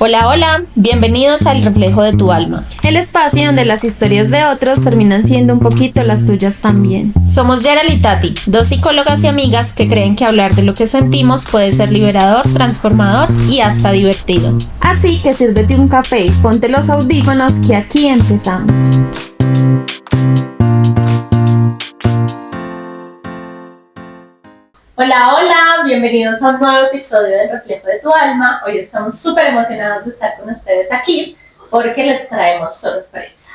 Hola, hola, bienvenidos al Reflejo de tu Alma. El espacio donde las historias de otros terminan siendo un poquito las tuyas también. Somos Gerald y Tati, dos psicólogas y amigas que creen que hablar de lo que sentimos puede ser liberador, transformador y hasta divertido. Así que sírvete un café, ponte los audífonos que aquí empezamos. Hola, hola, bienvenidos a un nuevo episodio del Reflejo de tu Alma. Hoy estamos súper emocionados de estar con ustedes aquí porque les traemos sorpresas.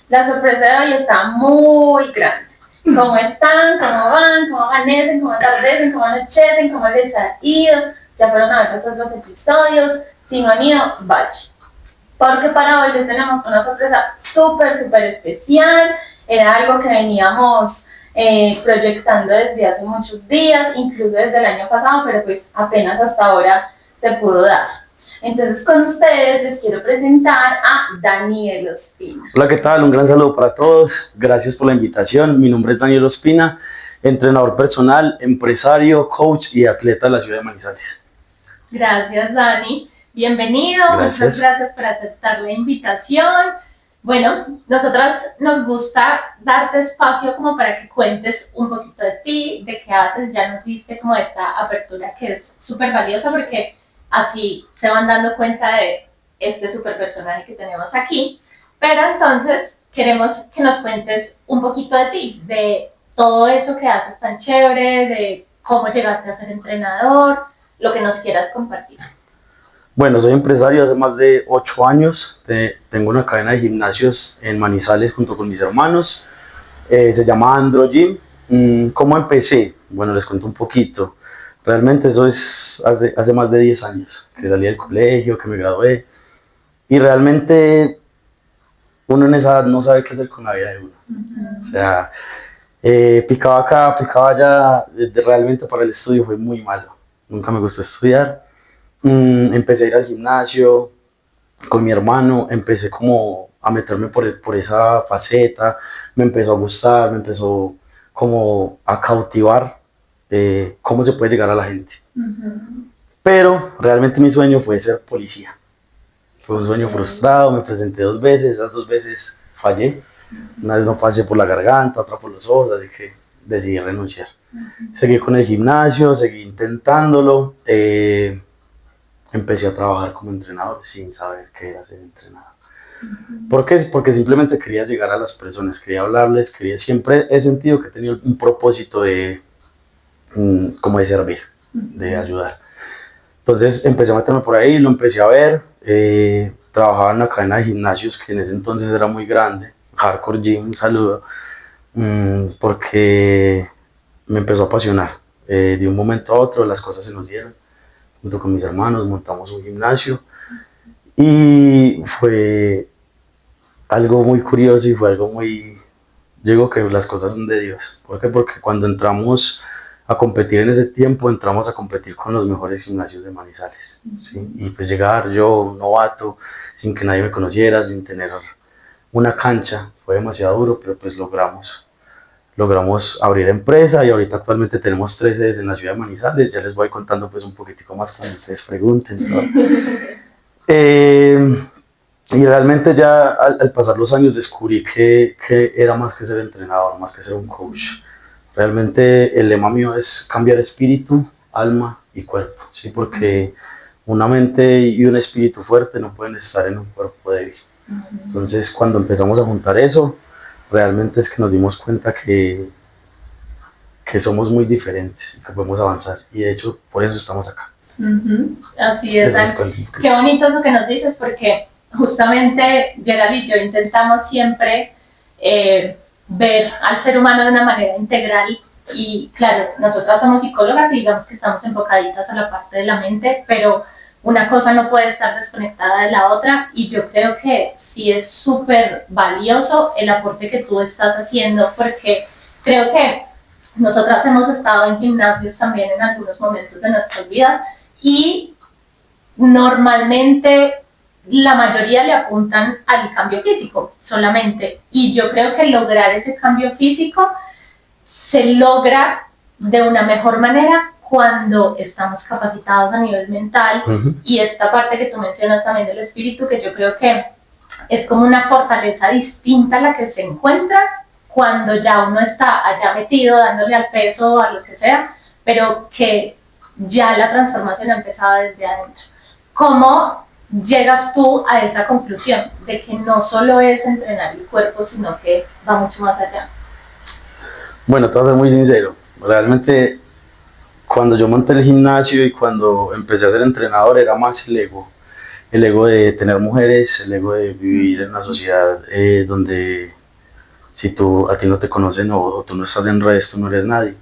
La sorpresa de hoy está muy grande. ¿Cómo están? ¿Cómo van? ¿Cómo amanecen? ¿Cómo atardecen? ¿Cómo anochecen? ¿Cómo les ha ido? ¿Ya fueron a ver los otros episodios? Si no han ido, vaya. Porque para hoy les tenemos una sorpresa súper especial. Era algo que veníamos proyectando desde hace muchos días, incluso desde el año pasado, pero pues apenas hasta ahora se pudo dar. Entonces con ustedes les quiero presentar a Daniel Ospina. Hola, ¿qué tal? Un gran saludo para todos. Gracias por la invitación. Mi nombre es Daniel Ospina, entrenador personal, empresario, coach y atleta de la ciudad de Manizales. Gracias, Dani. Bienvenido. Gracias. Muchas gracias por aceptar la invitación. Bueno, nosotras nos gusta darte espacio como para que cuentes un poquito de ti, de qué haces. Ya nos diste como esta apertura que es súper valiosa porque así se van dando cuenta de este súper personaje que tenemos aquí. Pero entonces queremos que nos cuentes un poquito de ti, de todo eso que haces tan chévere, de cómo llegaste a ser entrenador, lo que nos quieras compartir. Bueno, soy empresario hace más de 8 años. Tengo una cadena de gimnasios en Manizales junto con mis hermanos. Se llama Andro Gym. ¿Cómo empecé? Bueno, les cuento un poquito. Realmente eso es hace más de 10 años que salí del colegio, que me gradué. Y realmente uno en esa edad no sabe qué hacer con la vida de uno. O sea, picaba acá, picaba allá. Realmente para el estudio fue muy malo. Nunca me gustó estudiar. Empecé a ir al gimnasio con mi hermano, empecé como a meterme por esa faceta, me empezó a gustar, me empezó como a cautivar cómo se puede llegar a la gente. Pero realmente mi sueño fue ser policía. Fue un sueño frustrado, me presenté 2 veces, esas 2 veces fallé. Una vez no pasé por la garganta, otra por los ojos, así que decidí renunciar. Seguí con el gimnasio, seguí intentándolo. Empecé a trabajar como entrenador sin saber qué era ser entrenador. ¿Por qué? Porque simplemente quería llegar a las personas, quería hablarles, siempre he sentido que he tenido un propósito como de servir, de ayudar. Entonces empecé a meterme por ahí, lo empecé a ver, trabajaba en una cadena de gimnasios que en ese entonces era muy grande, Hardcore Gym, un saludo, porque me empezó a apasionar. De un momento a otro las cosas se nos dieron. Junto con mis hermanos montamos un gimnasio y fue algo muy curioso y fue algo muy... Yo digo que las cosas son de Dios. ¿Por qué? Porque cuando entramos a competir en ese tiempo, entramos a competir con los mejores gimnasios de Manizales. ¿Sí? Y pues llegar yo, un novato, sin que nadie me conociera, sin tener una cancha, fue demasiado duro, pero pues logramos abrir empresa y ahorita actualmente tenemos 3 sedes en la ciudad de Manizales. Ya les voy contando pues un poquitico más cuando ustedes pregunten, ¿no? Y realmente ya al pasar los años descubrí que era más que ser entrenador, más que ser un coach. Realmente el lema mío es cambiar espíritu, alma y cuerpo, ¿sí? Porque una mente y un espíritu fuerte no pueden estar en un cuerpo débil. Entonces cuando empezamos a juntar eso, realmente es que nos dimos cuenta que somos muy diferentes y que podemos avanzar. Y de hecho, por eso estamos acá. Así es, qué bonito eso que nos dices, porque justamente Gerald y yo intentamos siempre ver al ser humano de una manera integral. Y claro, nosotras somos psicólogas y digamos que estamos enfocaditas a la parte de la mente, pero una cosa no puede estar desconectada de la otra, y yo creo que sí es súper valioso el aporte que tú estás haciendo, porque creo que nosotras hemos estado en gimnasios también en algunos momentos de nuestras vidas y normalmente la mayoría le apuntan al cambio físico solamente, y yo creo que lograr ese cambio físico se logra de una mejor manera cuando estamos capacitados a nivel mental y esta parte que tú mencionas también del espíritu, que yo creo que es como una fortaleza distinta a la que se encuentra cuando ya uno está allá metido dándole al peso, a lo que sea, pero que ya la transformación ha empezado desde adentro. ¿Cómo llegas tú a esa conclusión de que no solo es entrenar el cuerpo, sino que va mucho más allá? Bueno, te voy a ser muy sincero. Realmente, cuando yo monté el gimnasio y cuando empecé a ser entrenador, era más el ego. El ego de tener mujeres, el ego de vivir en una sociedad donde si a ti no te conocen o tú no estás en redes, tú no eres nadie.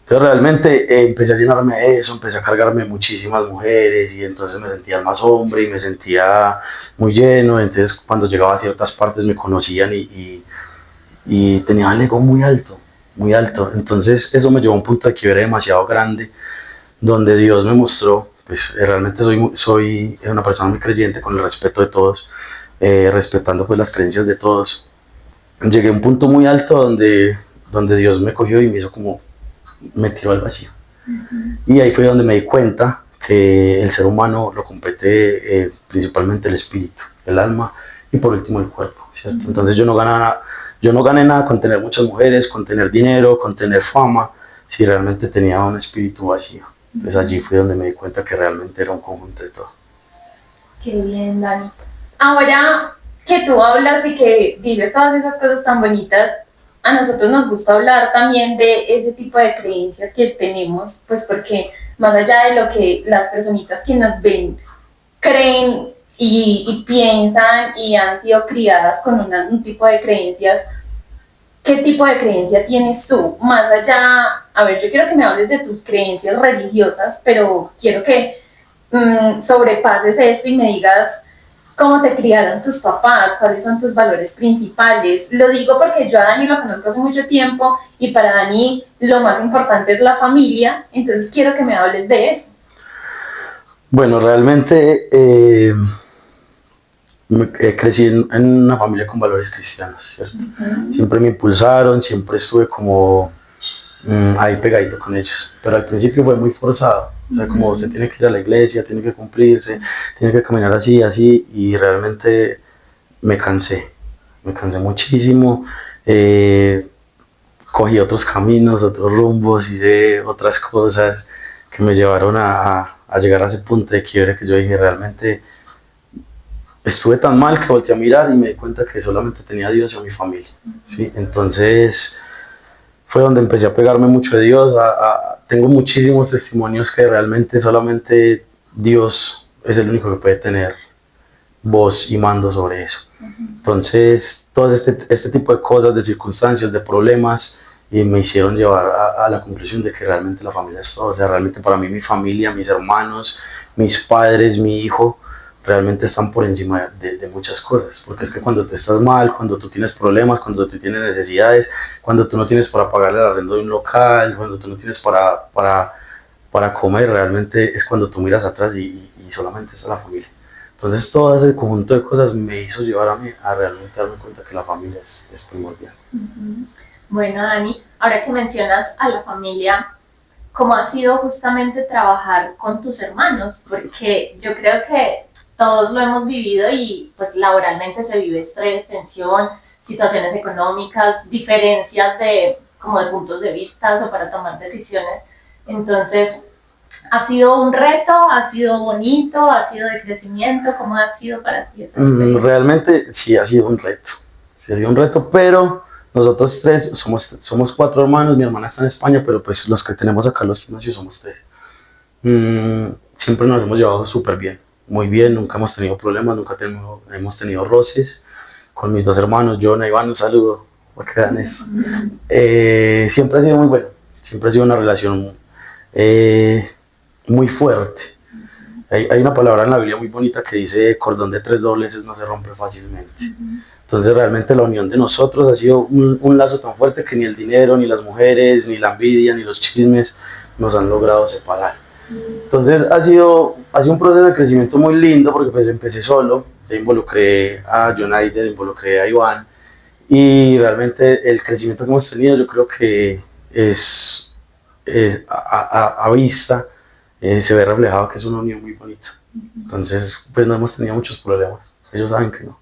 Pero realmente empecé a llenarme de eso, empecé a cargarme muchísimas mujeres y entonces me sentía más hombre y me sentía muy lleno. Entonces cuando llegaba a ciertas partes me conocían y tenía el ego muy alto, muy alto. Entonces eso me llevó a un punto de quiebre demasiado grande, donde Dios me mostró, pues realmente soy una persona muy creyente, con el respeto de todos, respetando pues las creencias de todos. Llegué a un punto muy alto donde Dios me cogió y me hizo como, me tiró al vacío. Y ahí fue donde me di cuenta que el ser humano lo compete principalmente el espíritu, el alma y por último el cuerpo, ¿cierto? Entonces yo no gané nada con tener muchas mujeres, con tener dinero, con tener fama, si realmente tenía un espíritu vacío. Entonces allí fue donde me di cuenta que realmente era un conjunto de todo. Qué bien, Dani. Ahora que tú hablas y que dices todas esas cosas tan bonitas, a nosotros nos gusta hablar también de ese tipo de creencias que tenemos, pues porque más allá de lo que las personitas que nos ven creen y piensan y han sido criadas con un tipo de creencias, ¿qué tipo de creencia tienes tú? Más allá, a ver, yo quiero que me hables de tus creencias religiosas, pero quiero que sobrepases esto y me digas cómo te criaron tus papás, cuáles son tus valores principales. Lo digo porque yo a Dani lo conozco hace mucho tiempo y para Dani lo más importante es la familia, entonces quiero que me hables de eso. Bueno, realmente crecí en una familia con valores cristianos, ¿cierto? Siempre me impulsaron, siempre estuve como ahí pegadito con ellos, pero al principio fue muy forzado, o sea, como se tiene que ir a la iglesia, tiene que cumplirse, tiene que caminar así, así, y realmente me cansé muchísimo, cogí otros caminos, otros rumbos, hice otras cosas que me llevaron a llegar a ese punto de quiebre que yo dije, realmente estuve tan mal que volteé a mirar y me di cuenta que solamente tenía a Dios y a mi familia, ¿sí? Entonces fue donde empecé a pegarme mucho de Dios. Tengo muchísimos testimonios que realmente solamente Dios es el único que puede tener voz y mando sobre eso. Entonces, todo este tipo de cosas, de circunstancias, de problemas, me hicieron llevar a la conclusión de que realmente la familia es todo. O sea, realmente para mí mi familia, mis hermanos, mis padres, mi hijo, realmente están por encima de muchas cosas, porque es que cuando tú estás mal, cuando tú tienes problemas, cuando tú tienes necesidades, cuando tú no tienes para pagarle el arrendo de un local, cuando tú no tienes para comer, realmente es cuando tú miras atrás y solamente está la familia. Entonces todo ese conjunto de cosas me hizo llevar a mí a realmente darme cuenta que la familia es primordial. Bueno, Dani, ahora que mencionas a la familia, ¿cómo ha sido justamente trabajar con tus hermanos? Porque yo creo que todos lo hemos vivido y pues laboralmente se vive estrés, tensión, situaciones económicas, diferencias de puntos de vista o para tomar decisiones. Entonces, ¿ha sido un reto? ¿Ha sido bonito? ¿Ha sido de crecimiento? ¿Cómo ha sido para ti esa experiencia? Realmente sí ha sido un reto. Sí ha sido un reto, pero nosotros tres somos 4 hermanos, mi hermana está en España, pero pues los que tenemos acá los gimnasios somos 3. Siempre nos hemos llevado súper bien, muy bien, nunca hemos tenido problemas, nunca hemos tenido roces. Con mis 2 hermanos, Jonah y Iván, un saludo, para que vean eso. Siempre ha sido muy bueno, siempre ha sido una relación muy fuerte. Hay una palabra en la Biblia muy bonita que dice: cordón de 3 dobleces no se rompe fácilmente. Entonces realmente la unión de nosotros ha sido un lazo tan fuerte que ni el dinero, ni las mujeres, ni la envidia, ni los chismes nos han logrado separar. Entonces ha sido un proceso de crecimiento muy lindo, porque pues empecé solo, involucré a Jonaider, involucré a Iván, y realmente el crecimiento que hemos tenido yo creo que es a vista se ve reflejado que es una unión muy bonita. Entonces, pues no hemos tenido muchos problemas. Ellos saben que no.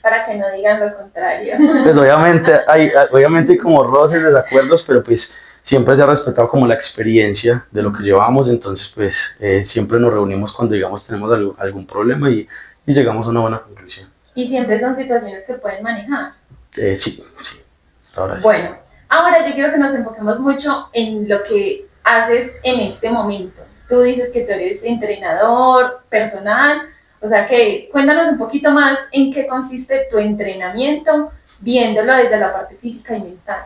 Para que no digan lo contrario. Pues obviamente hay como roces, desacuerdos, pero pues siempre se ha respetado como la experiencia de lo que llevamos, entonces pues siempre nos reunimos cuando digamos tenemos algún problema y llegamos a una buena conclusión. Y siempre son situaciones que pueden manejar. Sí, ahora sí. Bueno, ahora yo quiero que nos enfoquemos mucho en lo que haces en este momento. Tú dices que tú eres entrenador personal, o sea que cuéntanos un poquito más en qué consiste tu entrenamiento, viéndolo desde la parte física y mental.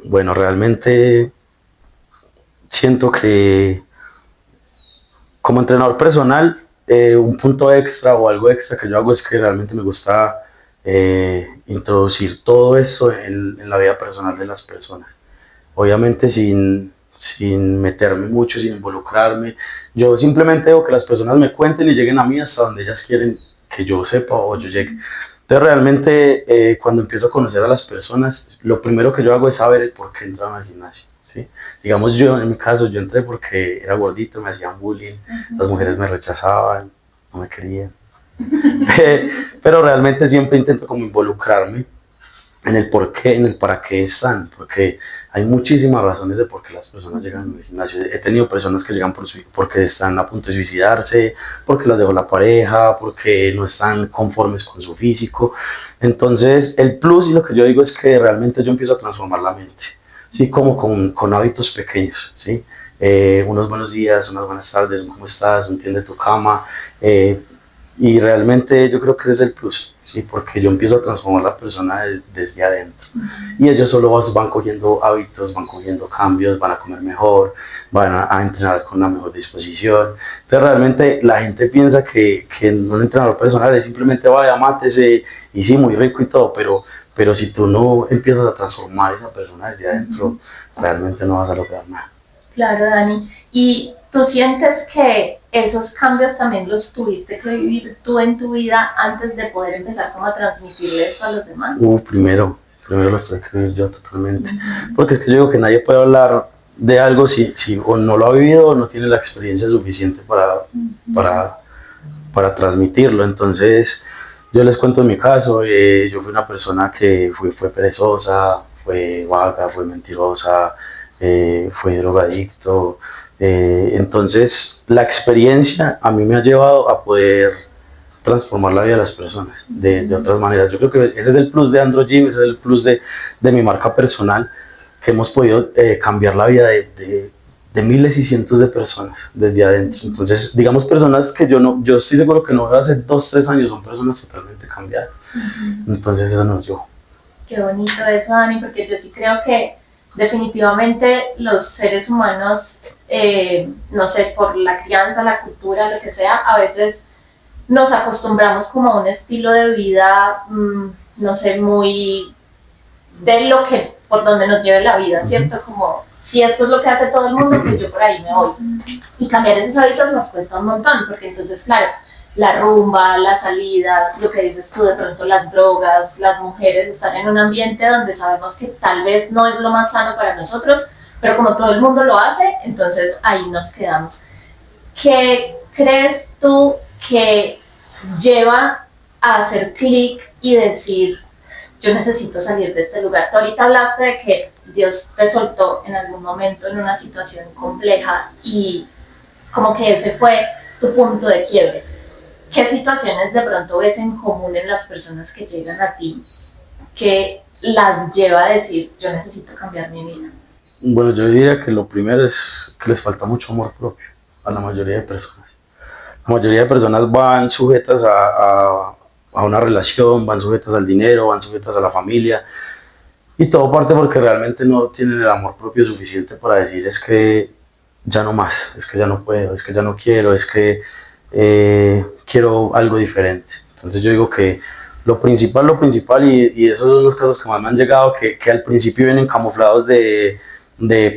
Bueno, realmente siento que como entrenador personal, un punto extra o algo extra que yo hago es que realmente me gusta introducir todo eso en la vida personal de las personas. Obviamente sin meterme mucho, sin involucrarme. Yo simplemente dejo que las personas me cuenten y lleguen a mí hasta donde ellas quieren que yo sepa o yo llegue. Entonces realmente cuando empiezo a conocer a las personas, lo primero que yo hago es saber el por qué entraron al gimnasio, ¿sí? Digamos yo, en mi caso, yo entré porque era gordito, me hacían bullying, las mujeres me rechazaban, no me querían. Pero realmente siempre intento como involucrarme en el por qué, en el para qué están, porque hay muchísimas razones de por qué las personas llegan al gimnasio. He tenido personas que llegan porque están a punto de suicidarse, porque las dejó la pareja, porque no están conformes con su físico. Entonces, el plus y lo que yo digo es que realmente yo empiezo a transformar la mente, ¿sí? Como con hábitos pequeños, ¿sí? Unos buenos días, unas buenas tardes, ¿cómo estás? Entiende tu cama. Y realmente yo creo que ese es el plus, ¿sí? Porque yo empiezo a transformar a la persona desde adentro. Y ellos solo van cogiendo hábitos, van cogiendo cambios, van a comer mejor, van a entrenar con una mejor disposición. Entonces realmente la gente piensa que un entrenador personal es simplemente vaya, mátese y sí, muy rico y todo, pero si tú no empiezas a transformar a esa persona desde adentro, realmente no vas a lograr nada. Claro, Dani. ¿Y tú sientes que esos cambios también los tuviste que vivir tú en tu vida antes de poder empezar como a transmitirle esto a los demás? Primero los tuve que vivir yo totalmente. Porque es que yo digo que nadie puede hablar de algo si o no lo ha vivido o no tiene la experiencia suficiente para transmitirlo. Entonces, yo les cuento en mi caso, yo fui una persona que fue perezosa, fue vaga, fue mentirosa, fue drogadicto. Entonces, la experiencia a mí me ha llevado a poder transformar la vida de las personas de otras maneras. Yo creo que ese es el plus de Andro Gym, ese es el plus de mi marca personal, que hemos podido cambiar la vida de miles y cientos de personas desde adentro. Entonces, digamos, personas que yo estoy seguro que no veo hace 2, 3 años, son personas totalmente cambiadas. Entonces, eso nos dio. Qué bonito eso, Dani, porque yo sí creo que definitivamente los seres humanos, no sé, por la crianza, la cultura, lo que sea, a veces nos acostumbramos como a un estilo de vida, no sé, muy de lo que, por donde nos lleve la vida, ¿cierto? Como, si esto es lo que hace todo el mundo, pues yo por ahí me voy. Y cambiar esos hábitos nos cuesta un montón, porque entonces, claro, la rumba, las salidas, lo que dices tú, de pronto las drogas, las mujeres, están en un ambiente donde sabemos que tal vez no es lo más sano para nosotros, pero como todo el mundo lo hace, entonces ahí nos quedamos. ¿Qué crees tú que lleva a hacer clic y decir, yo necesito salir de este lugar? Tú ahorita hablaste de que Dios te soltó en algún momento en una situación compleja y como que ese fue tu punto de quiebre. ¿Qué situaciones de pronto ves en común en las personas que llegan a ti que las lleva a decir, yo necesito cambiar mi vida? Bueno, yo diría que lo primero es que les falta mucho amor propio a la mayoría de personas. La mayoría de personas van sujetas a una relación, van sujetas al dinero, van sujetas a la familia, y todo parte porque realmente no tienen el amor propio suficiente para decir es que ya no más, es que ya no puedo, es que ya no quiero, es que quiero algo diferente. Entonces yo digo que lo principal, y esos son los casos que más me han llegado, que al principio vienen camuflados de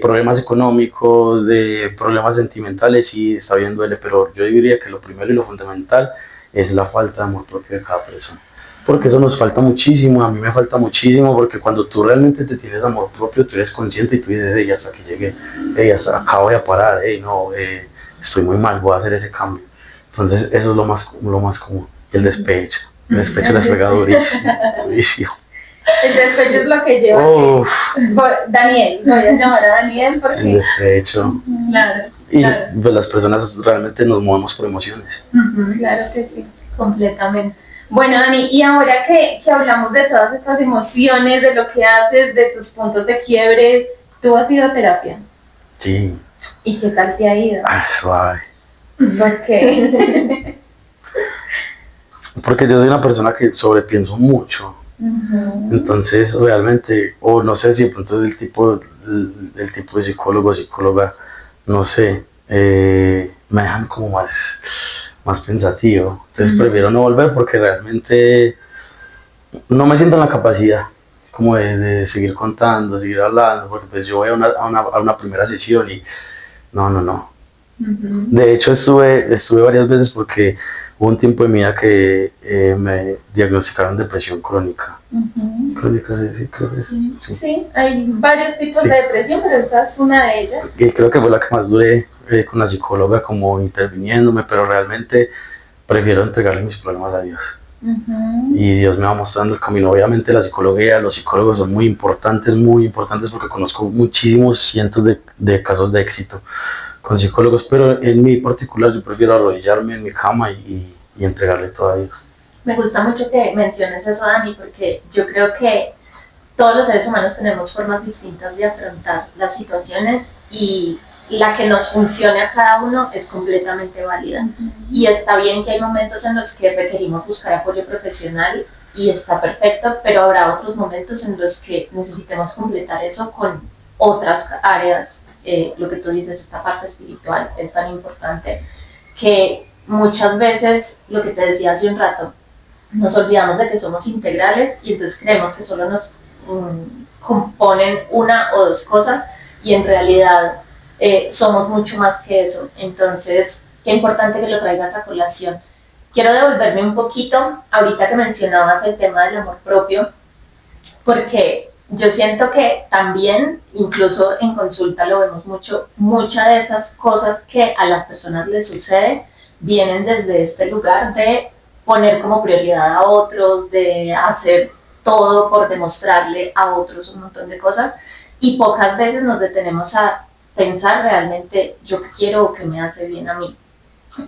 problemas económicos, de problemas sentimentales, y está bien, duele, pero yo diría que lo primero y lo fundamental es la falta de amor propio de cada persona. porque eso nos falta muchísimo, a mí me falta muchísimo, porque cuando tú realmente te tienes amor propio, tú eres consciente y tú dices, hey, hasta que llegué, hey, hasta acá voy a parar, hey, no, estoy muy mal, voy a hacer ese cambio. Entonces eso es lo más común, el despecho les pega durísimo, durísimo. El despecho es lo que lleva. Daniel, voy a llamar a Daniel porque... El despecho. Claro. Y claro. pues las personas realmente nos movemos por emociones. Claro que sí, completamente. Bueno, Dani, y ahora que hablamos de todas estas emociones, de lo que haces, de tus puntos de quiebre, ¿tú has ido a terapia? Sí. ¿Y qué tal te ha ido? Suave. ¿Por qué? Porque yo soy una persona que sobrepienso mucho. Entonces realmente, o no sé si de pronto es el tipo de psicólogo o psicóloga, no sé, me dejan como más pensativo. Entonces prefiero no volver porque realmente no me siento en la capacidad como de seguir contando, seguir hablando, porque pues yo voy a una primera sesión y no. De hecho estuve varias veces porque hubo un tiempo de mi vida que me diagnosticaron depresión crónica. Crónica, sí, creo que sí. Sí, hay varios tipos de depresión, pero esta es una de ellas. Y creo que fue la que más duré con la psicóloga como interviniéndome, pero realmente prefiero entregarle mis problemas a Dios. Y Dios me va mostrando el camino. Obviamente la psicología, los psicólogos son muy importantes porque conozco muchísimos cientos de casos de éxito con psicólogos, pero en mi particular yo prefiero arrodillarme en mi cama y entregarle todo a Dios. Me gusta mucho que menciones eso, Dani, porque yo creo que todos los seres humanos tenemos formas distintas de afrontar las situaciones y la que nos funcione a cada uno es completamente válida. Y está bien que hay momentos en los que requerimos buscar apoyo profesional y está perfecto, pero habrá otros momentos en los que necesitemos completar eso con otras áreas. Lo que tú dices, esta parte espiritual es tan importante que muchas veces, lo que te decía hace un rato, nos olvidamos de que somos integrales y entonces creemos que solo nos componen una o dos cosas y en realidad somos mucho más que eso. Entonces, qué importante que lo traigas a colación. Quiero devolverme un poquito ahorita que mencionabas el tema del amor propio, porque yo siento que también, incluso en consulta lo vemos mucho, muchas de esas cosas que a las personas les sucede vienen desde este lugar de poner como prioridad a otros, de hacer todo por demostrarle a otros un montón de cosas y pocas veces nos detenemos a pensar realmente yo qué quiero o qué me hace bien a mí.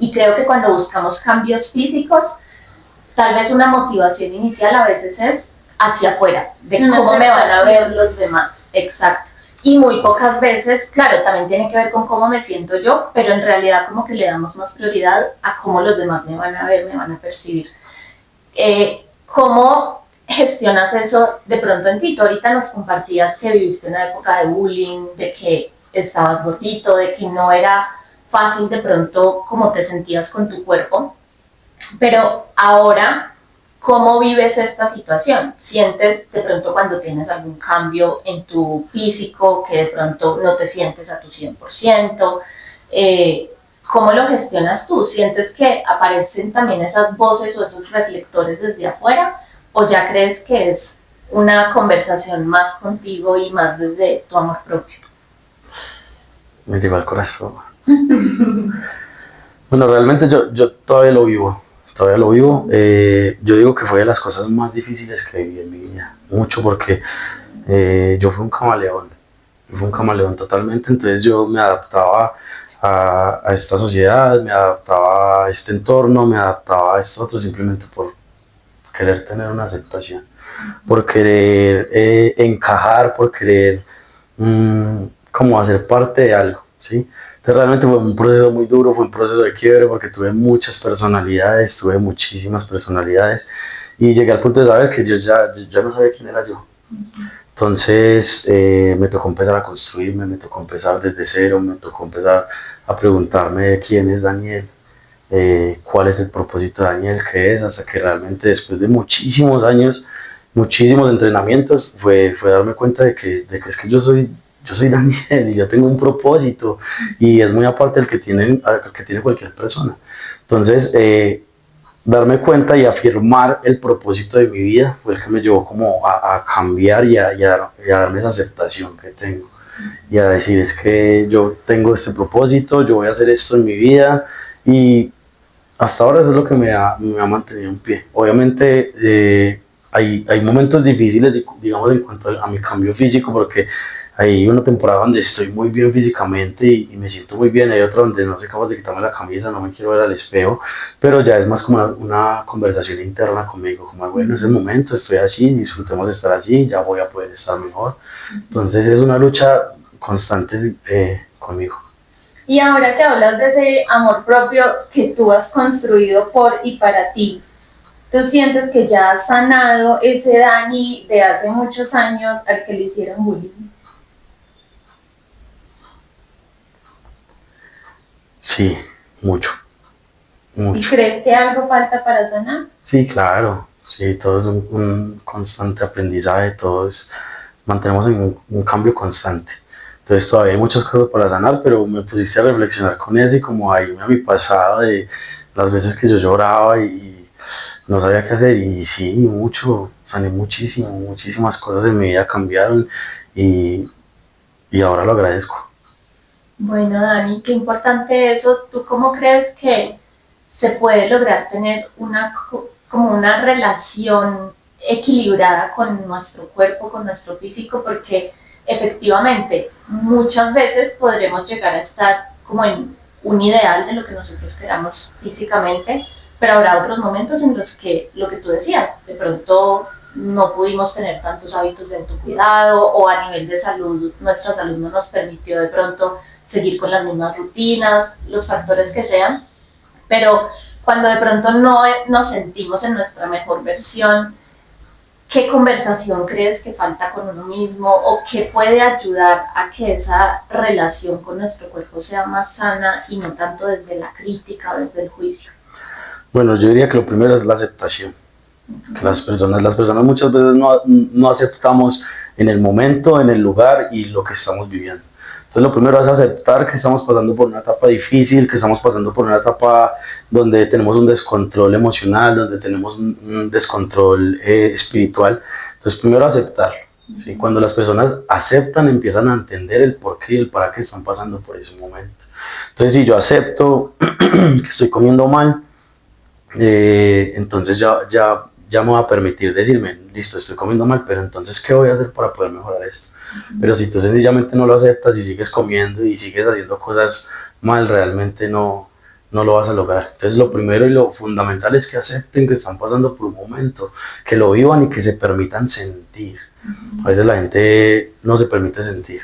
Y creo que cuando buscamos cambios físicos, tal vez una motivación inicial a veces es hacia afuera, de cómo me van a ver los demás, exacto. Y muy pocas veces, claro, también tiene que ver con cómo me siento yo, pero en realidad como que le damos más prioridad a cómo los demás me van a ver, me van a percibir. ¿Cómo gestionas eso de pronto en ti? Tú ahorita nos compartías que viviste una época de bullying, de que estabas gordito, de que no era fácil de pronto cómo te sentías con tu cuerpo, pero ahora, ¿cómo vives esta situación? ¿Sientes de pronto cuando tienes algún cambio en tu físico que de pronto no te sientes a tu 100%? ¿Cómo lo gestionas tú? ¿Sientes que aparecen también esas voces o esos reflectores desde afuera? ¿O ya crees que es una conversación más contigo y más desde tu amor propio? Me llegó al corazón. Bueno, realmente yo todavía lo vivo. Yo digo que fue de las cosas más difíciles que viví en mi vida, mucho porque yo fui un camaleón totalmente, entonces yo me adaptaba a esta sociedad, me adaptaba a este entorno, me adaptaba a esto otro simplemente por querer tener una aceptación, por querer encajar, por querer como hacer parte de algo, ¿sí? Entonces realmente fue un proceso muy duro, fue un proceso de quiebre porque tuve muchas personalidades, tuve muchísimas personalidades y llegué al punto de saber que yo ya no sabía quién era yo. Entonces me tocó empezar a construirme, me tocó empezar desde cero, me tocó empezar a preguntarme quién es Daniel, cuál es el propósito de Daniel, qué es, hasta que realmente después de muchísimos años, muchísimos entrenamientos, fue darme cuenta de que es que yo soy Daniel y yo tengo un propósito y es muy aparte del que tiene cualquier persona. Entonces darme cuenta y afirmar el propósito de mi vida fue el que me llevó como a cambiar y a darme esa aceptación que tengo. Y a decir, es que yo tengo este propósito, yo voy a hacer esto en mi vida y hasta ahora eso es lo que me ha mantenido en pie. Obviamente hay momentos difíciles, digamos, en cuanto a mi cambio físico, porque hay una temporada donde estoy muy bien físicamente y me siento muy bien, hay otra donde no soy capaz de quitarme la camisa, no me quiero ver al espejo, pero ya es más como una conversación interna conmigo, como bueno, es el momento, estoy así, disfrutemos de estar así, ya voy a poder estar mejor. Entonces es una lucha constante conmigo. Y ahora que hablas de ese amor propio que tú has construido por y para ti, ¿tú sientes que ya has sanado ese Dani de hace muchos años al que le hicieron bullying? Sí, mucho, ¿Y mucho. crees que algo falta para sanar? Sí, claro, sí, todo es un constante aprendizaje, mantenemos en un cambio constante. Entonces todavía hay muchas cosas para sanar, pero me pusiste a reflexionar con eso y como a irme a mi pasado de las veces que yo lloraba y no sabía qué hacer y sí, mucho, sané muchísimo, muchísimas cosas en mi vida cambiaron y, y ahora lo agradezco. Bueno, Dani, qué importante eso. ¿Tú cómo crees que se puede lograr tener como una relación equilibrada con nuestro cuerpo, con nuestro físico? Porque efectivamente muchas veces podremos llegar a estar como en un ideal de lo que nosotros queramos físicamente, pero habrá otros momentos en los que lo que tú decías, de pronto no pudimos tener tantos hábitos de autocuidado o a nivel de salud, nuestra salud no nos permitió de pronto seguir con las mismas rutinas, los factores que sean, pero cuando de pronto no nos sentimos en nuestra mejor versión, ¿qué conversación crees que falta con uno mismo o qué puede ayudar a que esa relación con nuestro cuerpo sea más sana y no tanto desde la crítica o desde el juicio? Bueno, yo diría que lo primero es la aceptación. Que las personas muchas veces no aceptamos en el momento, en el lugar y lo que estamos viviendo. Entonces lo primero es aceptar que estamos pasando por una etapa difícil, que estamos pasando por una etapa donde tenemos un descontrol emocional, donde tenemos un descontrol espiritual. Entonces primero aceptarlo. ¿Sí? Cuando las personas aceptan, empiezan a entender el por qué y el para qué están pasando por ese momento. Entonces si yo acepto que estoy comiendo mal, entonces ya me va a permitir decirme, listo, estoy comiendo mal, pero entonces, ¿qué voy a hacer para poder mejorar esto? Pero si tú sencillamente no lo aceptas y sigues comiendo y sigues haciendo cosas mal, realmente no lo vas a lograr. Entonces lo primero y lo fundamental es que acepten que están pasando por un momento, que lo vivan y que se permitan sentir. A veces la gente no se permite sentir.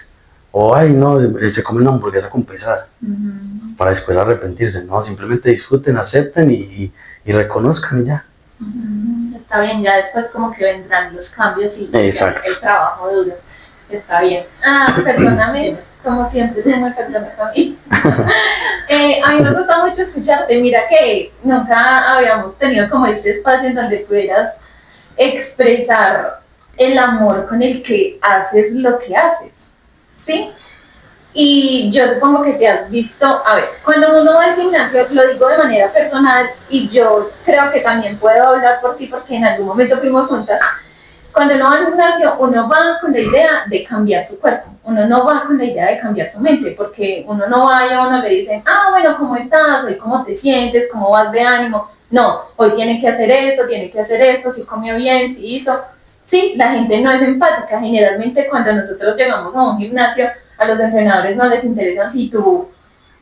O, ay, no, se come una hamburguesa con pesar, para después arrepentirse. No, simplemente disfruten, acepten y reconozcan y ya. Está bien, ya después como que vendrán los cambios y Exacto. el trabajo duro. Está bien. Ah, perdóname, como siempre, tengo que perdonar a mí. A mí me gusta mucho escucharte. Mira que nunca habíamos tenido como este espacio en donde pudieras expresar el amor con el que haces lo que haces, ¿sí? Y yo supongo que te has visto, a ver, cuando uno va al gimnasio, lo digo de manera personal y yo creo que también puedo hablar por ti porque en algún momento fuimos juntas. Cuando uno va al gimnasio, uno va con la idea de cambiar su cuerpo, uno no va con la idea de cambiar su mente, porque uno no va y a uno le dicen, ah, bueno, ¿cómo estás? Hoy, ¿cómo te sientes? ¿Cómo vas de ánimo? No, hoy tiene que hacer esto, tiene que hacer esto, si comió bien, si hizo. Sí, la gente no es empática. Generalmente cuando nosotros llegamos a un gimnasio, a los entrenadores no les interesa si tú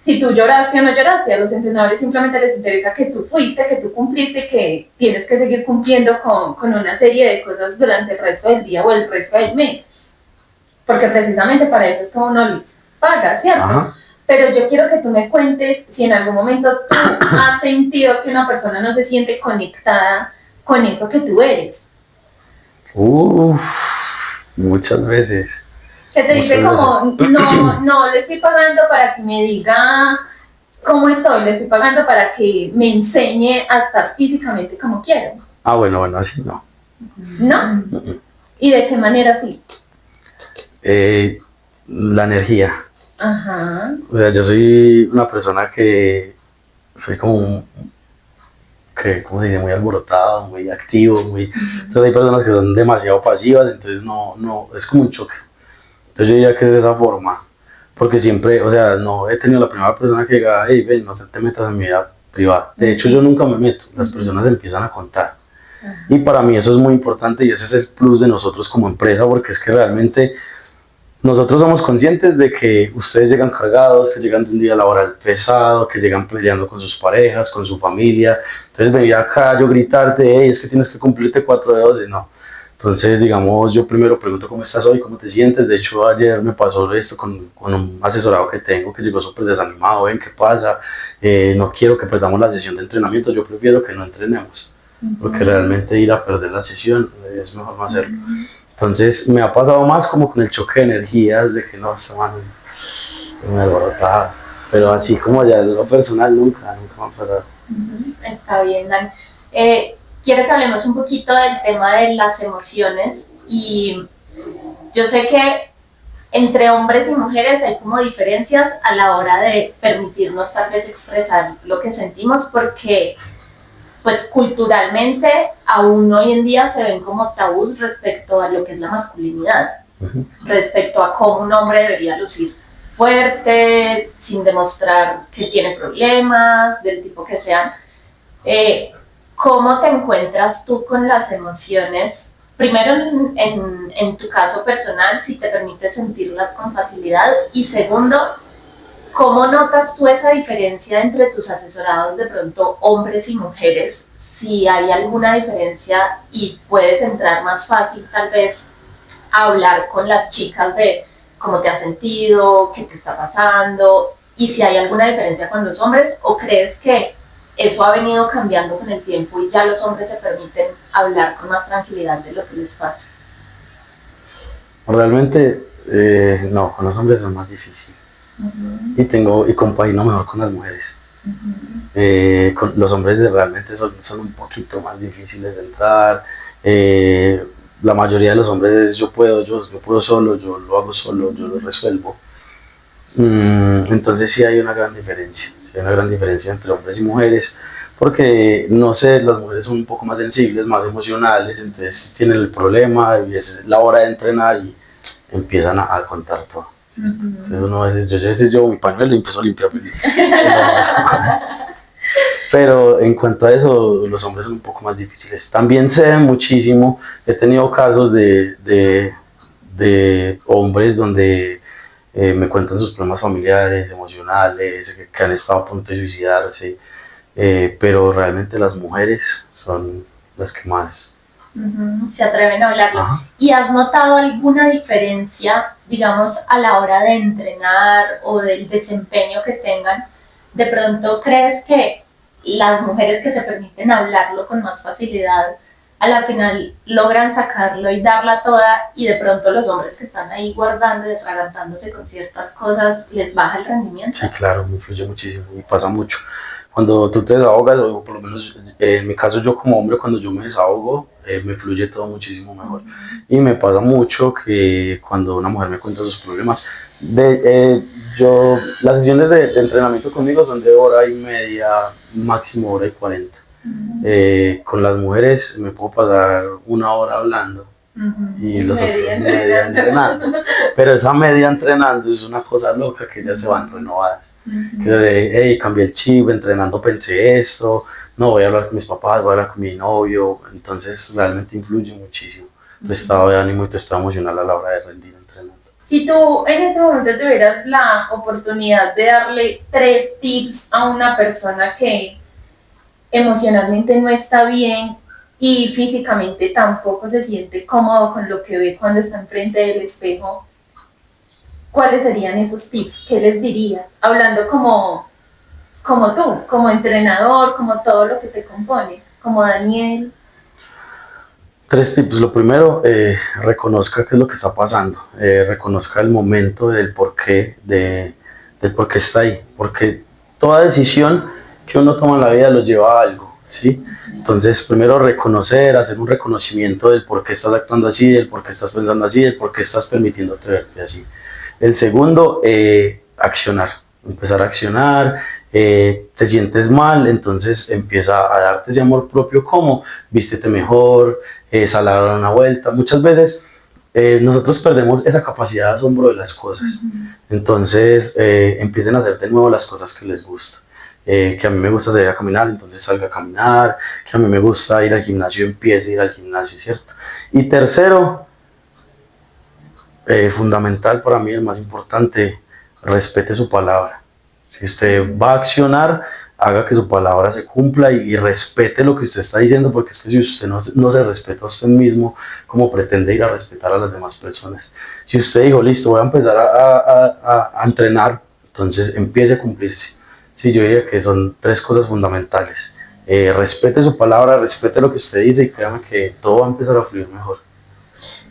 lloraste o no lloraste, a los entrenadores simplemente les interesa que tú fuiste, que tú cumpliste, que tienes que seguir cumpliendo con una serie de cosas durante el resto del día o el resto del mes. Porque precisamente para eso es como uno les paga, ¿cierto? Ajá. Pero yo quiero que tú me cuentes si en algún momento tú has sentido que una persona no se siente conectada con eso que tú eres. Muchas veces. Que te dice como, no le estoy pagando para que me diga cómo estoy, le estoy pagando para que me enseñe a estar físicamente como quiero. Ah, bueno, así no. ¿No? ¿Y de qué manera sí? La energía. Ajá. O sea, yo soy una persona que soy como que, ¿cómo se dice? Muy alborotado, muy activo, muy... Entonces hay personas que son demasiado pasivas, entonces no, es como un choque. Entonces yo diría que es de esa forma, porque siempre, o sea, no he tenido la primera persona que diga, hey, ven, no te metas en mi vida privada. De hecho, yo nunca me meto, las personas empiezan a contar. Y para mí eso es muy importante y ese es el plus de nosotros como empresa, porque es que realmente nosotros somos conscientes de que ustedes llegan cargados, que llegan de un día laboral pesado, que llegan peleando con sus parejas, con su familia. Entonces venir acá yo gritarte, hey, es que tienes que cumplirte 4 de 12, no. Entonces, digamos, yo primero pregunto cómo estás hoy, cómo te sientes. De hecho, ayer me pasó esto con un asesorado que tengo que llegó súper desanimado, ven, ¿qué pasa? No quiero que perdamos la sesión de entrenamiento, yo prefiero que no entrenemos, porque realmente ir a perder la sesión es mejor no hacerlo. Entonces, me ha pasado más como con el choque de energías, de que no, esta mano me alborotaba, pero así como ya en lo personal nunca me ha pasado. Está bien, Dan. Quiero que hablemos un poquito del tema de las emociones y yo sé que entre hombres y mujeres hay como diferencias a la hora de permitirnos tal vez expresar lo que sentimos porque pues culturalmente aún hoy en día se ven como tabús respecto a lo que es la masculinidad, respecto a cómo un hombre debería lucir fuerte, sin demostrar que tiene problemas, del tipo que sean. ¿Cómo te encuentras tú con las emociones? Primero, en tu caso personal, si te permite sentirlas con facilidad. Y segundo, ¿cómo notas tú esa diferencia entre tus asesorados de pronto hombres y mujeres? Si hay alguna diferencia y puedes entrar más fácil tal vez a hablar con las chicas de cómo te has sentido, qué te está pasando, y si hay alguna diferencia con los hombres, o crees que eso ha venido cambiando con el tiempo y ya los hombres se permiten hablar con más tranquilidad de lo que les pasa. Realmente, no, con los hombres es más difícil. Y compagino mejor con las mujeres. Con los hombres realmente son un poquito más difíciles de entrar. La mayoría de los hombres es yo puedo solo, yo lo hago solo, yo lo resuelvo. Entonces sí hay una gran diferencia. Hay una gran diferencia entre hombres y mujeres, porque no sé, las mujeres son un poco más sensibles, más emocionales, entonces tienen el problema y es la hora de entrenar y empiezan a contar todo. Entonces uno a veces yo mi pañuelo y empiezo a limpiar. Pero en cuanto a eso, los hombres son un poco más difíciles. También se ven muchísimo, he tenido casos de hombres donde me cuentan sus problemas familiares, emocionales, que han estado a punto de suicidarse, pero realmente las mujeres son las que más se atreven a hablarlo. ¿Y has notado alguna diferencia, digamos, a la hora de entrenar o del desempeño que tengan? ¿De pronto crees que las mujeres que se permiten hablarlo con más facilidad a la final logran sacarlo y darla toda, y de pronto los hombres que están ahí guardando y atragantándose con ciertas cosas les baja el rendimiento? Sí, claro, me influye muchísimo y pasa mucho. Cuando tú te desahogas, o por lo menos en mi caso yo como hombre, cuando yo me desahogo, me fluye todo muchísimo mejor. Y me pasa mucho que cuando una mujer me cuenta sus problemas, las sesiones de entrenamiento conmigo son de 1 hora y media, máximo 1 hora y 40. Con las mujeres me puedo pasar 1 hora hablando y los otros media entrenando. Pero esa media entrenando es una cosa loca, que ya se van renovadas. Que hey, cambié el chip, entrenando pensé esto, no voy a hablar con mis papás, voy a hablar con mi novio. Entonces realmente influye muchísimo tu estado de ánimo y tu estado emocional a la hora de rendir entrenando. Si tú en ese momento tuvieras la oportunidad de darle 3 tips a una persona que emocionalmente no está bien y físicamente tampoco se siente cómodo con lo que ve cuando está enfrente del espejo, ¿cuáles serían esos tips? ¿Qué les dirías? Hablando como tú, como entrenador, como todo lo que te compone, como Daniel. 3 tips. Lo primero, reconozca qué es lo que está pasando, reconozca el momento del porqué, del por qué está ahí, porque toda decisión que uno toma en la vida lo lleva a algo, ¿sí? Entonces, primero reconocer, hacer un reconocimiento del por qué estás actuando así, del por qué estás pensando así, del por qué estás permitiéndote verte así. El segundo, accionar, empezar a accionar, te sientes mal, entonces empieza a darte ese amor propio como vístete mejor, sal a dar una vuelta. Muchas veces nosotros perdemos esa capacidad de asombro de las cosas, entonces empiecen a hacer de nuevo las cosas que les gusta. Que a mí me gusta salir a caminar, entonces salga a caminar, que a mí me gusta ir al gimnasio, empiece a ir al gimnasio, ¿cierto? Y tercero, fundamental para mí, el más importante, respete su palabra. Si usted va a accionar, haga que su palabra se cumpla y respete lo que usted está diciendo, porque es que si usted no se respeta a usted mismo, ¿cómo pretende ir a respetar a las demás personas? Si usted dijo, listo, voy a empezar a entrenar, entonces empiece a cumplirse. Sí, yo diría que son tres cosas fundamentales. Respete su palabra, respete lo que usted dice y créame que todo va a empezar a fluir mejor.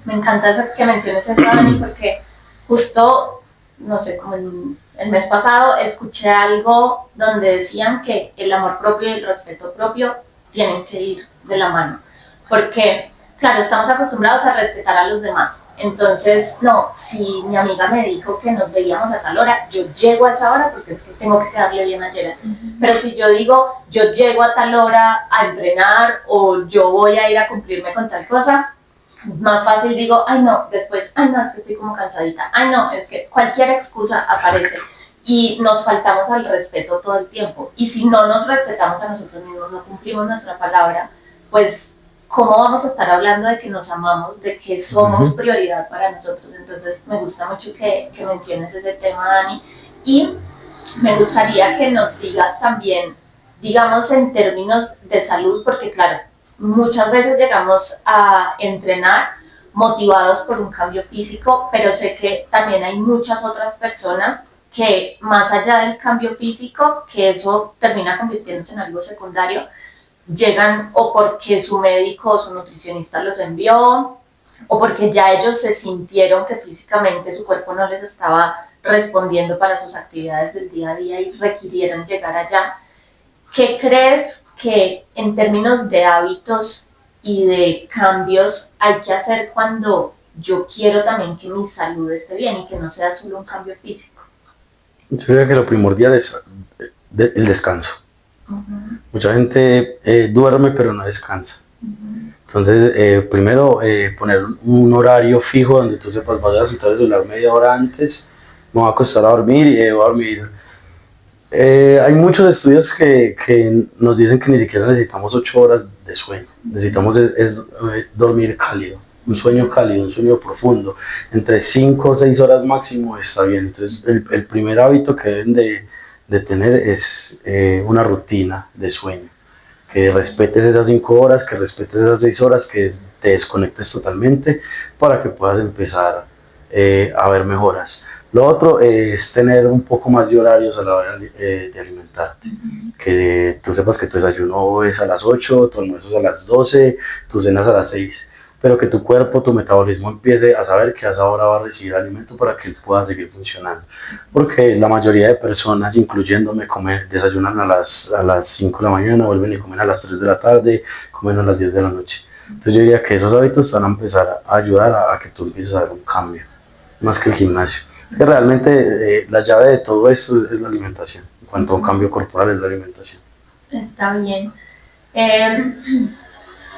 Me encanta eso que menciones eso, Dani, porque justo, no sé, como el mes pasado escuché algo donde decían que el amor propio y el respeto propio tienen que ir de la mano. Porque, claro, estamos acostumbrados a respetar a los demás. Entonces, no, si mi amiga me dijo que nos veíamos a tal hora, yo llego a esa hora porque es que tengo que quedarle bien a Gerard. Pero si yo digo, yo llego a tal hora a entrenar o yo voy a ir a cumplirme con tal cosa, más fácil digo, ay no, después, ay no, es que estoy como cansadita, ay no, es que cualquier excusa aparece y nos faltamos al respeto todo el tiempo. Y si no nos respetamos a nosotros mismos, no cumplimos nuestra palabra, pues ¿cómo vamos a estar hablando de que nos amamos, de que somos prioridad para nosotros? Entonces me gusta mucho que menciones ese tema, Dani, y me gustaría que nos digas también, digamos en términos de salud, porque claro, muchas veces llegamos a entrenar motivados por un cambio físico, pero sé que también hay muchas otras personas que más allá del cambio físico, que eso termina convirtiéndose en algo secundario, llegan o porque su médico o su nutricionista los envió, o porque ya ellos se sintieron que físicamente su cuerpo no les estaba respondiendo para sus actividades del día a día y requirieron llegar allá. ¿Qué crees que en términos de hábitos y de cambios hay que hacer cuando yo quiero también que mi salud esté bien y que no sea solo un cambio físico? Yo diría que lo primordial es el descanso. Mucha gente duerme pero no descansa. Entonces, primero poner un horario fijo donde tú sepas, vas a sentar el celular media hora antes, me voy a acostar a dormir y voy a dormir. Hay muchos estudios que nos dicen que ni siquiera necesitamos 8 horas de sueño, necesitamos dormir cálido, un sueño cálido, un sueño profundo, entre 5 o 6 horas máximo está bien. Entonces el primer hábito que deben de tener es una rutina de sueño, que respetes esas 5 horas, que respetes esas 6 horas, que te desconectes totalmente para que puedas empezar a ver mejoras. Lo otro es tener un poco más de horarios a la hora de alimentarte, que tú sepas que tu desayuno es a las 8, tu almuerzo es a las 12, tu cenas a las 6, pero que tu cuerpo, tu metabolismo empiece a saber que a esa hora va a recibir alimento para que él pueda seguir funcionando. Porque la mayoría de personas, incluyéndome, desayunan a las 5 de la mañana, vuelven y comen a las 3 de la tarde, comen a las 10 de la noche. Entonces yo diría que esos hábitos van a empezar a ayudar a que tú empieces a ver un cambio, más que el gimnasio. Es que realmente la llave de todo esto es la alimentación. En cuanto a un cambio corporal es la alimentación. Está bien.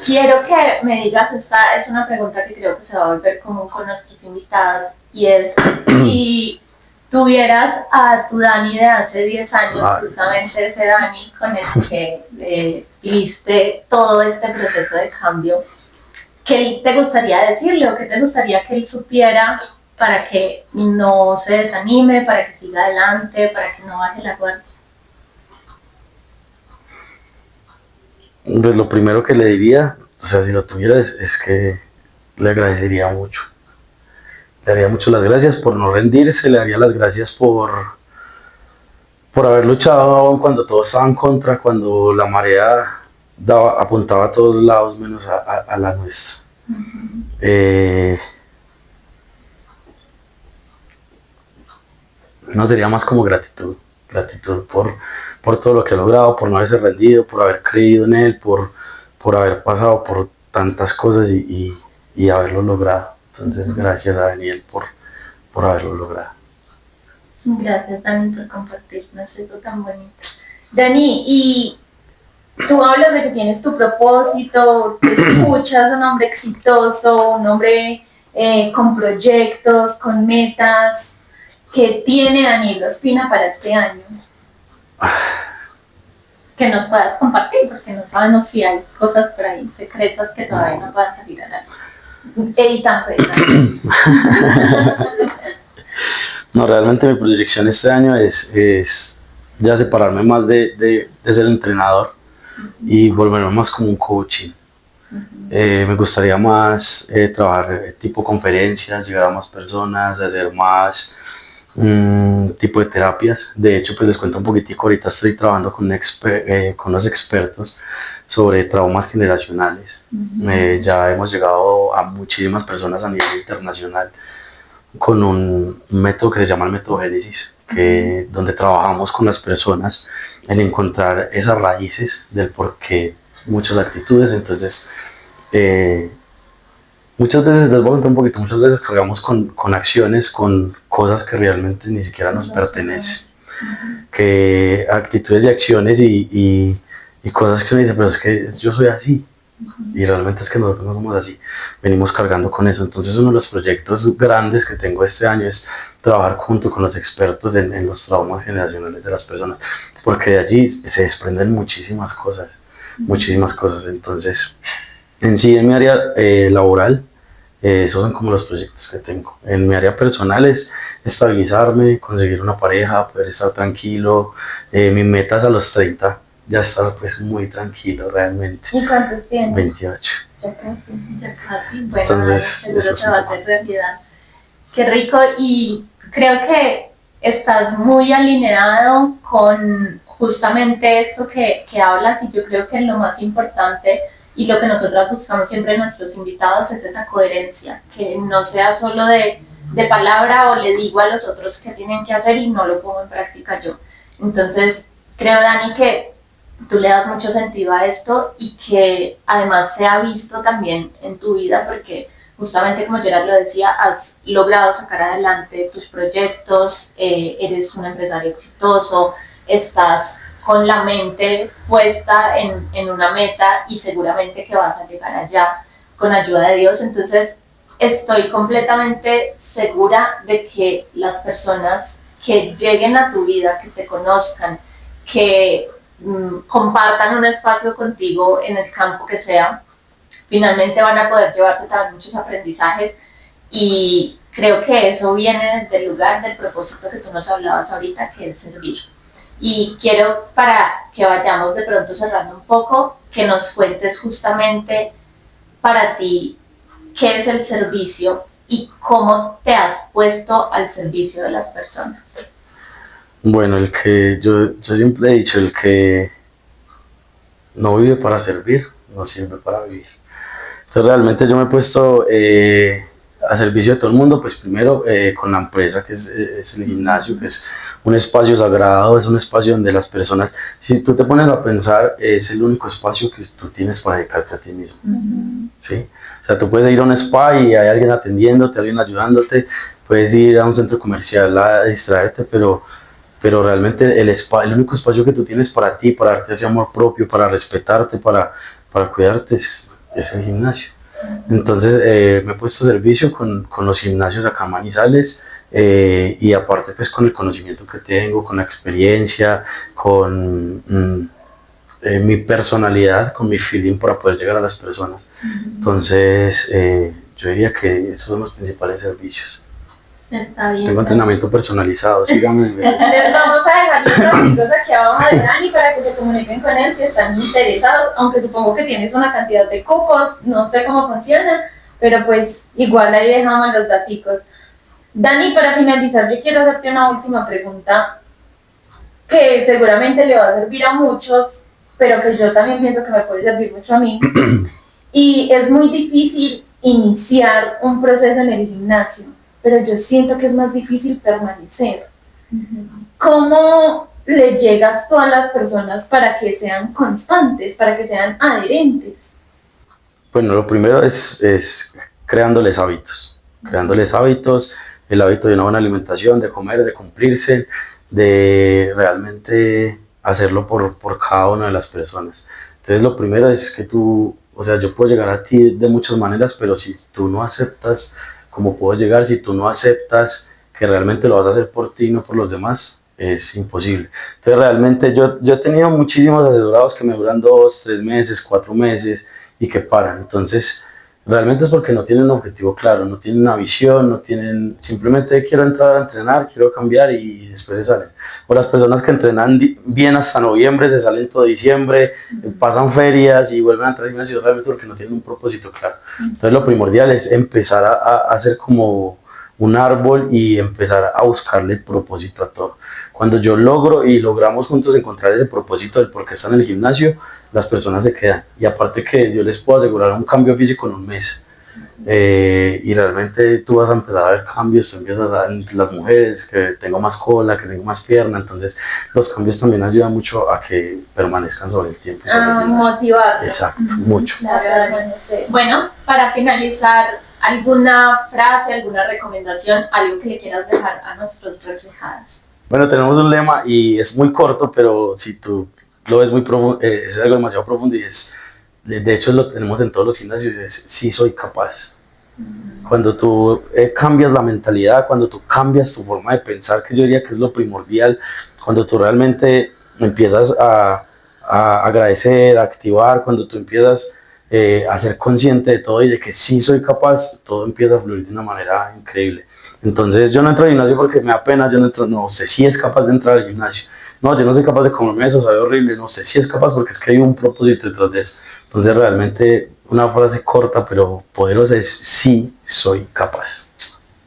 Quiero que me digas, esta es una pregunta que creo que se va a volver común con nuestros invitados, y es si tuvieras a tu Dani de hace 10 años, justamente ese Dani con el que viviste todo este proceso de cambio, ¿qué te gustaría decirle o qué te gustaría que él supiera para que no se desanime, para que siga adelante, para que no baje la guardia? Pues lo primero que le diría, o sea, si lo tuviera, es que le agradecería mucho. Le daría mucho las gracias por no rendirse, le daría las gracias por haber luchado cuando todo estaba en contra, cuando la marea apuntaba a todos lados menos a la nuestra. No, sería más como gratitud por todo lo que ha logrado, por no haberse rendido, por haber creído en él, por haber pasado por tantas cosas y haberlo logrado. Entonces, gracias a Daniel por haberlo logrado. Gracias, Dani, por compartirnos eso tan bonito. Dani, y tú hablas de que tienes tu propósito, te escuchas un hombre exitoso, un hombre con proyectos, con metas. ¿Qué tiene Daniel Ospina para este año? Que nos puedas compartir, porque no sabemos si hay cosas por ahí secretas que todavía no puedan salir a la luz. Editanse. No, realmente mi proyección este año es ya separarme más de ser entrenador y volverme más como un coaching. Me gustaría más trabajar tipo conferencias, llegar a más personas, hacer más tipo de terapias. De hecho, pues les cuento un poquitico, ahorita estoy trabajando con unos expertos sobre traumas generacionales. Ya hemos llegado a muchísimas personas a nivel internacional con un método que se llama el método Génesis, donde trabajamos con las personas en encontrar esas raíces del porqué muchas actitudes. Entonces, muchas veces, les voy a contar un poquito, muchas veces cargamos con acciones, con cosas que realmente ni siquiera nos pertenecen, que actitudes y acciones y cosas que uno dice, pero es que yo soy así, y realmente es que nosotros no somos así, venimos cargando con eso. Entonces uno de los proyectos grandes que tengo este año es trabajar junto con los expertos en los traumas generacionales de las personas, porque de allí se desprenden muchísimas cosas. Entonces, en sí, en mi área laboral, esos son como los proyectos que tengo. En mi área personal es estabilizarme, conseguir una pareja, poder estar tranquilo. Mi meta es a los 30 ya estar pues muy tranquilo realmente. ¿Y cuántos tienes? 28. Ya casi. Bueno, Entonces, seguro eso se es va a un poco. hacer realidad. Qué rico, y creo que estás muy alineado con justamente esto que hablas, y yo creo que lo más importante y lo que nosotros buscamos siempre en nuestros invitados es esa coherencia, que no sea solo de palabra o le digo a los otros qué tienen que hacer y no lo pongo en práctica yo. Entonces, creo, Dani, que tú le das mucho sentido a esto y que además se ha visto también en tu vida, porque justamente como Gerard lo decía, has logrado sacar adelante tus proyectos, eres un empresario exitoso, estás con la mente puesta en una meta y seguramente que vas a llegar allá con ayuda de Dios. Entonces, estoy completamente segura de que las personas que lleguen a tu vida, que te conozcan, que compartan un espacio contigo en el campo que sea, finalmente van a poder llevarse también muchos aprendizajes, y creo que eso viene desde el lugar del propósito que tú nos hablabas ahorita, que es servir. Y quiero, para que vayamos de pronto cerrando un poco, que nos cuentes justamente para ti qué es el servicio y cómo te has puesto al servicio de las personas. Bueno, yo siempre he dicho, el que no vive para servir, no sirve para vivir. Entonces realmente yo me he puesto a servicio de todo el mundo, pues primero con la empresa, que es el gimnasio, que es un espacio sagrado, es un espacio donde las personas, si tú te pones a pensar, es el único espacio que tú tienes para dedicarte a ti mismo. ¿Sí? O sea, tú puedes ir a un spa y hay alguien atendiéndote, alguien ayudándote, puedes ir a un centro comercial a distraerte, pero realmente el único espacio que tú tienes para ti, para darte ese amor propio, para respetarte, para cuidarte, es el gimnasio. Entonces me he puesto a servicio con los gimnasios acá en Manizales, y aparte pues con el conocimiento que tengo, con la experiencia, con mi personalidad, con mi feeling para poder llegar a las personas. Entonces yo diría que esos son los principales servicios. Está bien. Tengo entrenamiento personalizado, síganme. Les vamos a dejar los tópicos aquí abajo de Dani para que se comuniquen con él si están interesados, aunque supongo que tienes una cantidad de cupos, no sé cómo funciona, pero pues igual ahí dejamos los daticos. Dani, para finalizar, yo quiero hacerte una última pregunta que seguramente le va a servir a muchos, pero que yo también pienso que me puede servir mucho a mí. Y es muy difícil iniciar un proceso en el gimnasio, pero yo siento que es más difícil permanecer. ¿Cómo le llegas tú a las personas para que sean constantes, para que sean adherentes? Bueno, lo primero es creándoles hábitos, el hábito de una buena alimentación, de comer, de cumplirse, de realmente hacerlo por cada una de las personas. Entonces lo primero es que tú, o sea, yo puedo llegar a ti de muchas maneras, pero si tú no aceptas cómo puedo llegar, si tú no aceptas que realmente lo vas a hacer por ti y no por los demás, es imposible. Entonces realmente yo he tenido muchísimos asesorados que me duran 2, 3 meses, 4 meses y que paran. Entonces realmente es porque no tienen un objetivo claro, no tienen una visión, no tienen, simplemente quiero entrar a entrenar, quiero cambiar y después se salen. O las personas que entrenan bien hasta noviembre, se salen todo diciembre, pasan ferias y vuelven a entrar al gimnasio realmente porque no tienen un propósito claro. Entonces lo primordial es empezar a hacer como un árbol y empezar a buscarle el propósito a todo. Cuando yo logro y logramos juntos encontrar ese propósito del por qué están en el gimnasio, las personas se quedan. Y aparte que yo les puedo asegurar un cambio físico en un mes. Y realmente tú vas a empezar a ver cambios, tú empiezas a ver las mujeres, que tengo más cola, que tengo más pierna, entonces los cambios también ayudan mucho a que permanezcan sobre el tiempo. Motivar. Exacto, mucho. Claro, bueno, para finalizar, ¿alguna frase, alguna recomendación, algo que le quieras dejar a nuestros reflejados? Bueno, tenemos un lema y es muy corto, pero si tú lo ves muy profundo, es algo demasiado profundo y es, de hecho lo tenemos en todos los gimnasios, es sí soy capaz. Cuando tú cambias la mentalidad, cuando tú cambias tu forma de pensar, que yo diría que es lo primordial, cuando tú realmente empiezas a agradecer, a activar, cuando tú empiezas a ser consciente de todo y de que sí soy capaz, todo empieza a fluir de una manera increíble. Entonces yo no entro al gimnasio porque me da pena, yo no entro, no, usted sí es capaz de entrar al gimnasio. No, yo no soy capaz de comerme eso, sabe horrible, no sé si es capaz porque es que hay un propósito detrás de eso. Entonces realmente una frase corta pero poderosa es sí soy capaz.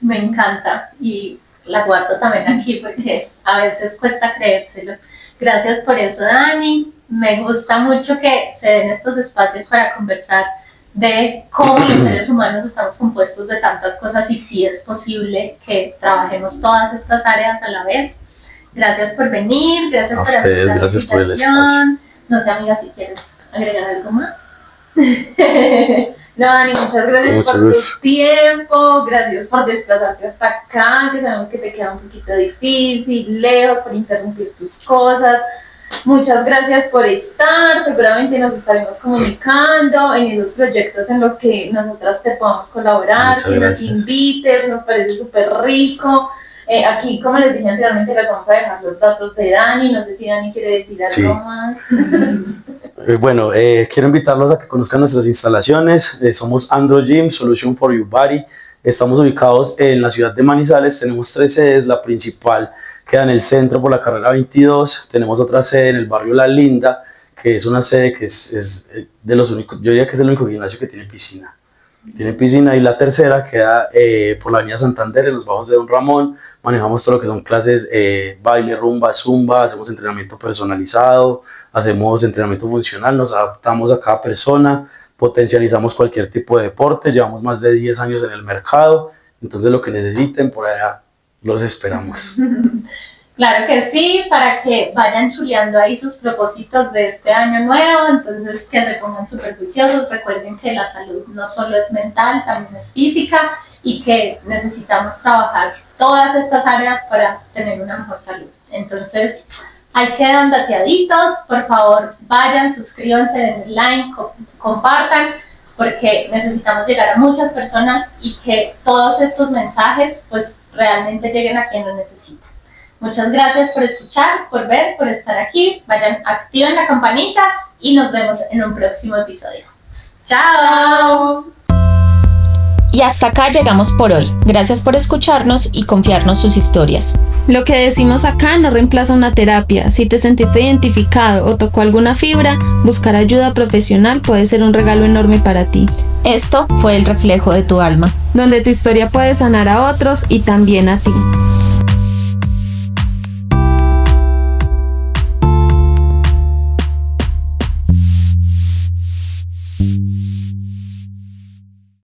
Me encanta y la guardo también aquí porque a veces cuesta creérselo. Gracias por eso, Dani. Me gusta mucho que se den estos espacios para conversar de cómo los seres humanos estamos compuestos de tantas cosas y sí es posible que trabajemos todas estas áreas a la vez. Gracias por venir, gracias por aceptar la invitación. No sé, amiga, si quieres agregar algo más. No, Dani, muchas gracias por tu tiempo, gracias por desplazarte hasta acá, que sabemos que te queda un poquito difícil, lejos, por interrumpir tus cosas. Muchas gracias por estar, seguramente nos estaremos comunicando en esos proyectos en los que nosotras te podamos colaborar, muchas que gracias. Nos invites, nos parece súper rico. Aquí, como les dije anteriormente, les vamos a dejar los datos de Dani, no sé si Dani quiere decir algo más. Bueno, quiero invitarlos a que conozcan nuestras instalaciones. Somos Andro Gym, Solution for Your Body. Estamos ubicados en la ciudad de Manizales, tenemos 3 sedes, la principal queda en el centro por la carrera 22, tenemos otra sede en el barrio La Linda, que es una sede que es de los únicos, yo diría que es el único gimnasio que tiene piscina. Tiene piscina y la tercera queda por la avenida Santander, en los bajos de Don Ramón. Manejamos todo lo que son clases, baile, rumba, zumba, hacemos entrenamiento personalizado, hacemos entrenamiento funcional, nos adaptamos a cada persona, potencializamos cualquier tipo de deporte, llevamos más de 10 años en el mercado, entonces lo que necesiten por allá los esperamos. Claro que sí, para que vayan chuleando ahí sus propósitos de este año nuevo, entonces que se pongan súper juiciosos, recuerden que la salud no solo es mental, también es física y que necesitamos trabajar todas estas áreas para tener una mejor salud. Entonces, ahí quedan dateaditos, por favor vayan, suscríbanse, denle like, compartan, porque necesitamos llegar a muchas personas y que todos estos mensajes pues realmente lleguen a quien lo necesita. Muchas gracias por escuchar, por ver, por estar aquí. Vayan, activen la campanita y nos vemos en un próximo episodio. ¡Chao! Y hasta acá llegamos por hoy. Gracias por escucharnos y confiarnos sus historias. Lo que decimos acá no reemplaza una terapia. Si te sentiste identificado o tocó alguna fibra, buscar ayuda profesional puede ser un regalo enorme para ti. Esto fue El Reflejo de tu Alma, donde tu historia puede sanar a otros y también a ti.